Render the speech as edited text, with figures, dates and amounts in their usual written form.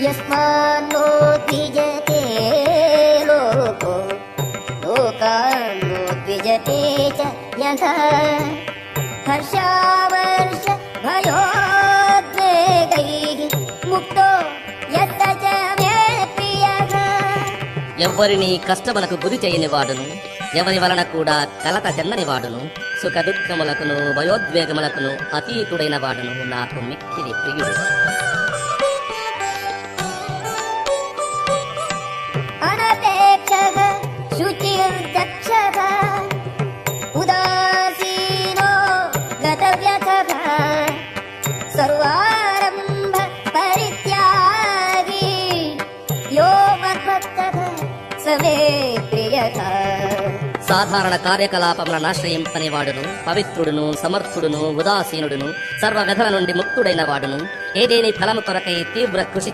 యస్మాన్నో ద్విజతే loco లోకాన్నో ద్విజతే చ యథా హర్షావర్ష భయోద్వేగైః ముక్తో యస్స చ మే ప్రియః. ఎవ్వరిని కష్టములకు గురి చేయని వాడును, ఎవరి వలన కూడా కలత చెందని వాడును, సుఖ దుఃఖములకును భయోద్వేగములకును అతీతుడైన వాడును నాకు మిక్కిలి ప్రియుడు. అనపేక్షః శుచిర్దక్షః ఉదాసీనో గతవ్యథః సర్వారంభ పరిత్యాగీ యో మద్భక్తః స మే ప్రియః. సాధారణ కార్యకలాపములను ఆశ్రయింపని వాడును, పవిత్రుడును, సమర్థుడును, ఉదాసీనుడును, సర్వ వ్యధల నుండి ముక్తుడైన వాడును, ఏదేని ఫలము కొరకై తీవ్ర కృషి